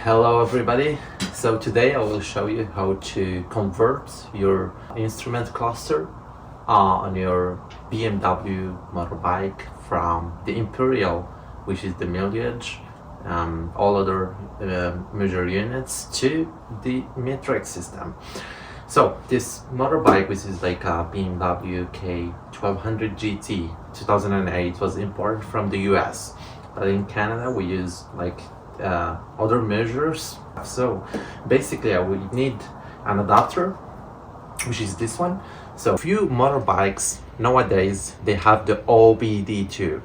Hello everybody. So today I will show you how to convert your instrument cluster on your BMW motorbike from the Imperial, which is the mileage, all other measure units, to the metric system. So this motorbike, which is like a BMW K1200 GT 2008, was imported from the US, but in Canada we use like other measures. So basically I will need an adapter, which is this one. So few motorbikes nowadays, they have the OBD-II.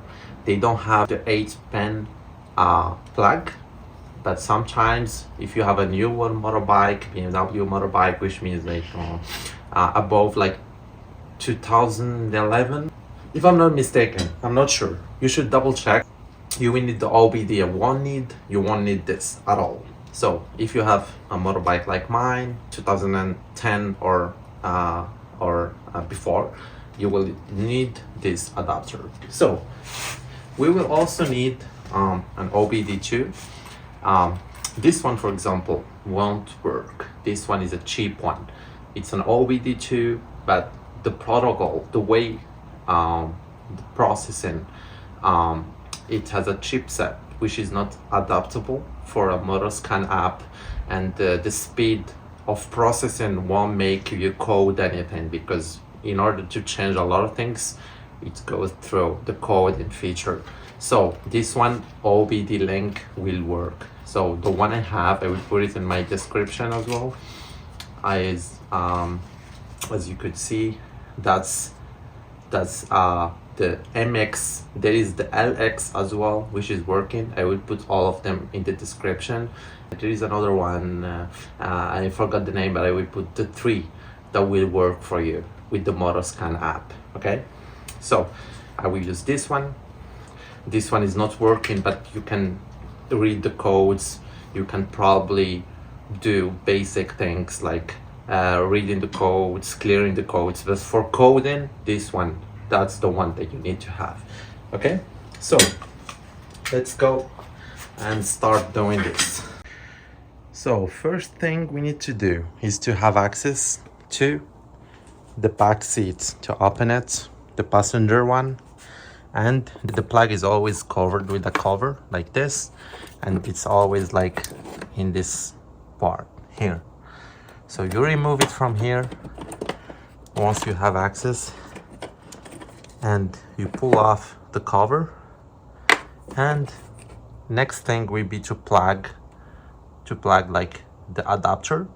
They don't have the 8-pin plug, but sometimes if you have a new one motorbike, BMW motorbike, which means like above like 2011, if I'm not mistaken, I'm not sure, you should double check. You will need the OBD. You won't need this at all. So if you have a motorbike like mine, 2010 or before, you will need this adapter. So we will also need an OBD-II. This one, for example, won't work. This one is a cheap one. It's an OBD-II, but the protocol, the way the processing, it has a chipset which is not adaptable for a MotoScan app, and the speed of processing won't make you code anything, because in order to change a lot of things, it goes through the code and feature. So this one, OBDLink, will work. So the one I have, I will put it in my description as well. As you could see, that's the MX. There is the LX as well, which is working. I will put all of them in the description. There is another one, I forgot the name, but I will put the 3 that will work for you with the MotoScan app. Okay, so I will use this one. This one is not working, but you can read the codes. You can probably do basic things like reading the codes, clearing the codes, but for coding, this one, that's the one that you need to have. Okay, so let's go and start doing this. So first thing we need to do is to have access to the back seat, to open it, the passenger one, and the plug is always covered with a cover like this, and it's always like in this part here. So you remove it from here once you have access, and you pull off the cover, and next thing will be to plug like the adapter.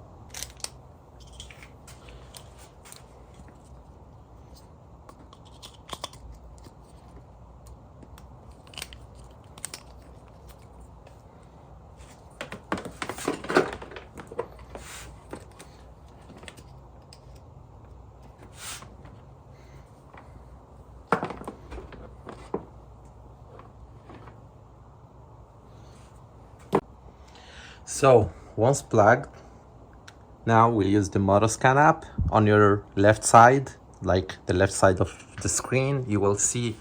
So once plugged, now we'll use the MotoScan app. On your left side, like the left side of the screen, you will see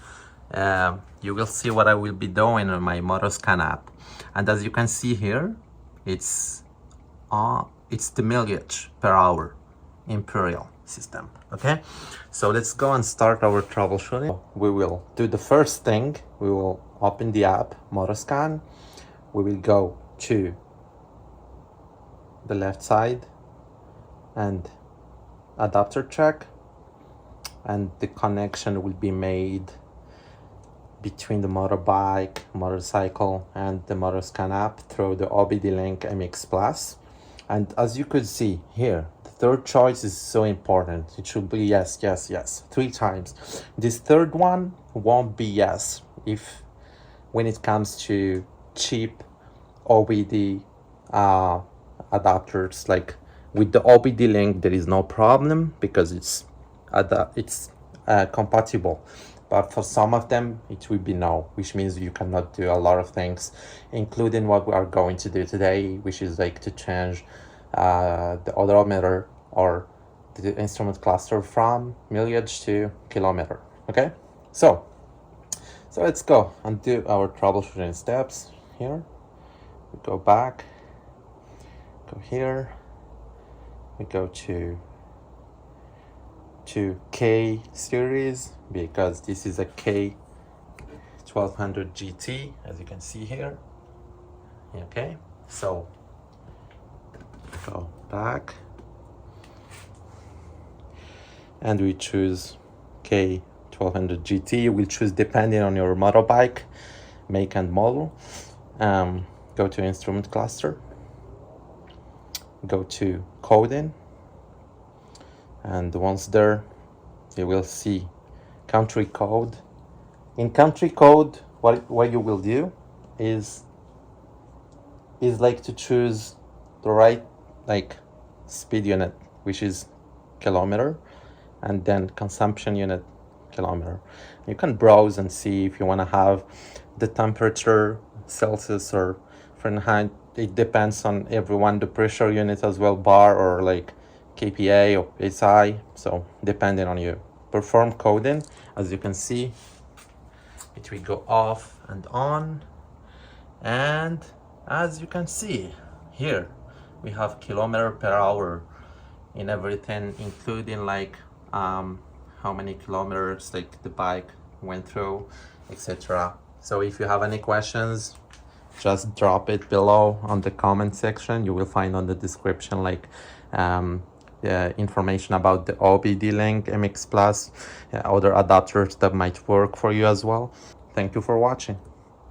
what I will be doing on my MotoScan app. And as you can see here, it's the mileage per hour Imperial system. Okay, so let's go and start our troubleshooting. We will do the first thing. We will open the app MotoScan. We will go to the left side and adapter check, and the connection will be made between the motorbike, motorcycle, and the MotoScan app through the OBDLink MX Plus. And as you could see here, the third choice is so important. It should be yes, yes, yes, 3 times. This third one won't be yes if when it comes to cheap OBD adapters. Like with the OBDLink, there is no problem because it's compatible, but for some of them it will be no, which means you cannot do a lot of things, including what we are going to do today, which is like to change the odometer or the instrument cluster from mileage to kilometer. Okay, so let's go and do our troubleshooting steps. Here we go back Go here, we go to K series, because this is a K 1200 GT, as you can see here. Okay, so go back and we choose K 1200 GT. You will choose depending on your motorbike make and model. Go to instrument cluster, go to coding, and once there you will see country code. In country code, what you will do is like to choose the right speed unit, which is kilometer, and then consumption unit, kilometer. You can browse and see if you want to have the temperature Celsius or Fahrenheit. It depends on everyone, the pressure unit as well, bar or kPa or SI, so depending on you. Perform coding, as you can see, it will go off and on, and as you can see here we have kilometer per hour in everything, including how many kilometers the bike went through, etc. So if you have any questions, just drop it below on the comment section. You will find on the description the information about the OBDLink MX Plus, other adapters that might work for you as well. Thank you for watching.